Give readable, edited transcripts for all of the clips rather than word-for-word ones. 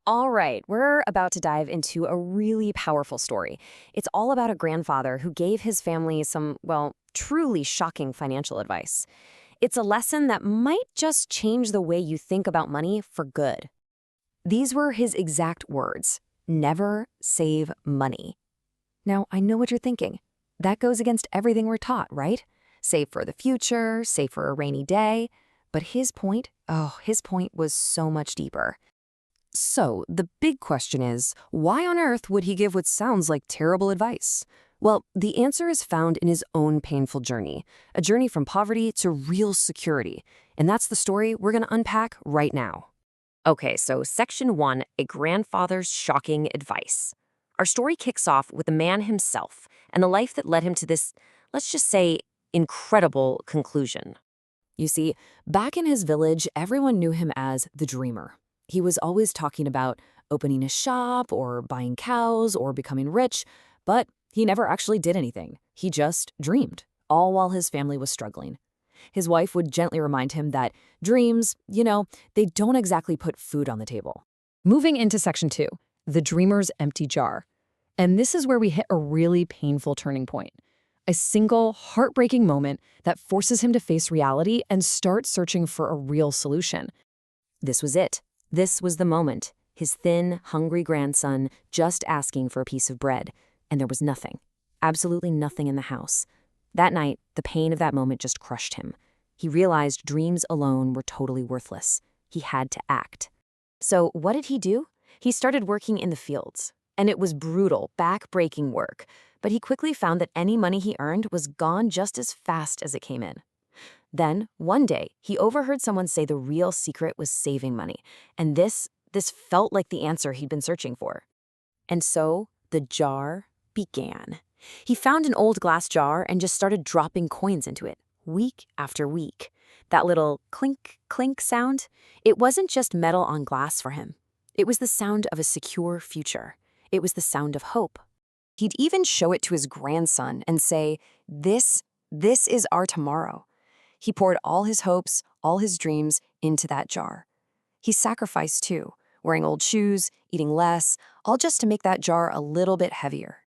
All right, we're about to dive into a really powerful story. It's all about a grandfather who gave his family some, well, truly shocking financial advice. It's a lesson that might just change the way you think about money for good. These were his exact words: never save money. Now, I know what you're thinking. That goes against everything we're taught, right? Save for the future, save for a rainy day. But his point was so much deeper. So, the big question is, why on earth would he give what sounds like terrible advice? Well, the answer is found in his own painful journey, a journey from poverty to real security. And that's the story we're going to unpack right now. Okay, so Section 1, A Grandfather's Shocking Advice. Our story kicks off with the man himself and the life that led him to this, let's just say, incredible conclusion. You see, back in his village, everyone knew him as the dreamer. He was always talking about opening a shop or buying cows or becoming rich, but he never actually did anything. He just dreamed, all while his family was struggling. His wife would gently remind him that dreams, they don't exactly put food on the table. Moving into Section 2, The Dreamer's Empty Jar. And this is where we hit a really painful turning point. A single, heartbreaking moment that forces him to face reality and start searching for a real solution. This was it. This was the moment, his thin, hungry grandson just asking for a piece of bread, and there was nothing, absolutely nothing in the house. That night, the pain of that moment just crushed him. He realized dreams alone were totally worthless. He had to act. So what did he do? He started working in the fields, and it was brutal, back-breaking work, but he quickly found that any money he earned was gone just as fast as it came in. Then, one day, he overheard someone say the real secret was saving money, and this felt like the answer he'd been searching for. And so, the jar began. He found an old glass jar and just started dropping coins into it, week after week. That little clink, clink sound, it wasn't just metal on glass for him. It was the sound of a secure future. It was the sound of hope. He'd even show it to his grandson and say, this is our tomorrow. He poured all his hopes, all his dreams into that jar. He sacrificed too, wearing old shoes, eating less, all just to make that jar a little bit heavier.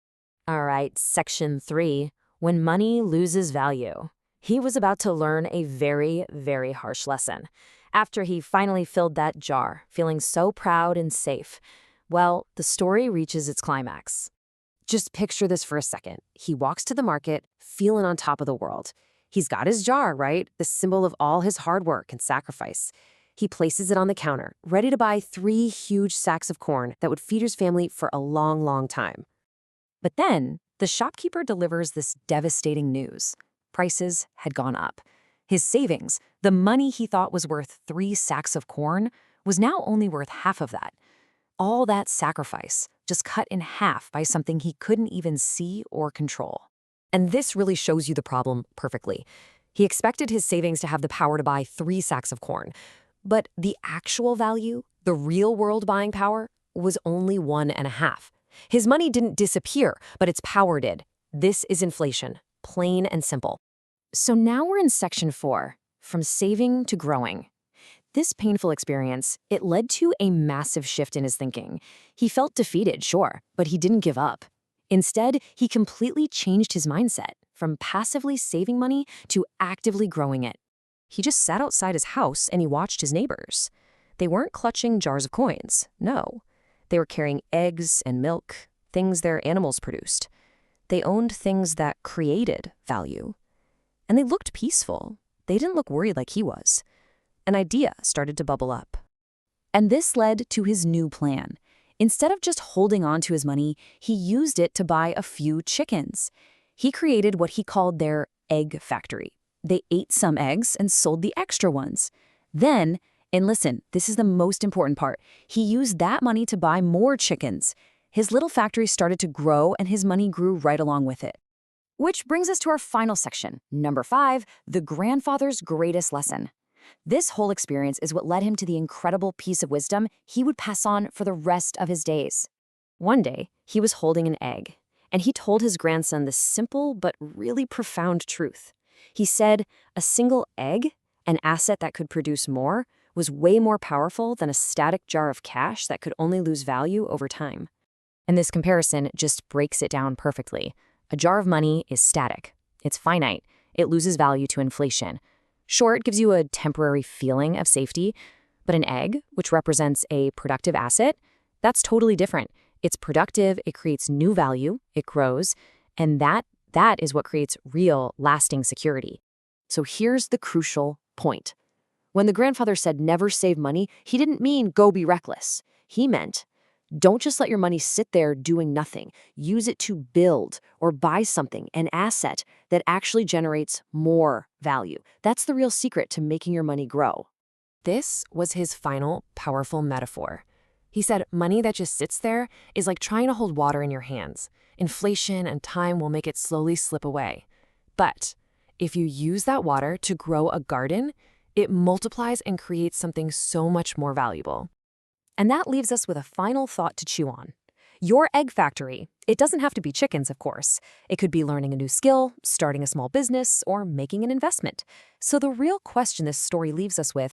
All right, Section 3, When Money Loses Value. He was about to learn a very, very harsh lesson. After he finally filled that jar, feeling so proud and safe, well, the story reaches its climax. Just picture this for a second. He walks to the market, feeling on top of the world. He's got his jar, right? The symbol of all his hard work and sacrifice. He places it on the counter, ready to buy 3 huge sacks of corn that would feed his family for a long, long time. But then, the shopkeeper delivers this devastating news. Prices had gone up. His savings, the money he thought was worth 3 sacks of corn, was now only worth half of that. All that sacrifice just cut in half by something he couldn't even see or control. And this really shows you the problem perfectly. He expected his savings to have the power to buy 3 sacks of corn, but the actual value, the real-world buying power, was only 1.5. His money didn't disappear, but its power did. This is inflation, plain and simple. So now we're in Section 4, From Saving to Growing. This painful experience, it led to a massive shift in his thinking. He felt defeated, sure, but he didn't give up. Instead, he completely changed his mindset from passively saving money to actively growing it. He just sat outside his house and he watched his neighbors. They weren't clutching jars of coins, no. They were carrying eggs and milk, things their animals produced. They owned things that created value. And they looked peaceful. They didn't look worried like he was. An idea started to bubble up. And this led to his new plan. Instead of just holding on to his money, he used it to buy a few chickens. He created what he called their egg factory. They ate some eggs and sold the extra ones. Then, and listen, this is the most important part, he used that money to buy more chickens. His little factory started to grow and his money grew right along with it. Which brings us to our final section, number 5, The Grandfather's Greatest Lesson. This whole experience is what led him to the incredible piece of wisdom he would pass on for the rest of his days. One day, he was holding an egg, and he told his grandson this simple but really profound truth. He said, a single egg, an asset that could produce more, was way more powerful than a static jar of cash that could only lose value over time. And this comparison just breaks it down perfectly. A jar of money is static. It's finite. It loses value to inflation. Sure, it gives you a temporary feeling of safety, but an egg, which represents a productive asset, that's totally different. It's productive, it creates new value, it grows, and that is what creates real, lasting security. So here's the crucial point. When the grandfather said never save money, he didn't mean go be reckless. He meant don't just let your money sit there doing nothing. Use it to build or buy something, an asset that actually generates more value. That's the real secret to making your money grow. This was his final powerful metaphor. He said money that just sits there is like trying to hold water in your hands. Inflation and time will make it slowly slip away. But if you use that water to grow a garden, it multiplies and creates something so much more valuable. And that leaves us with a final thought to chew on. Your egg factory. It doesn't have to be chickens, of course. It could be learning a new skill, starting a small business, or making an investment. So the real question this story leaves us with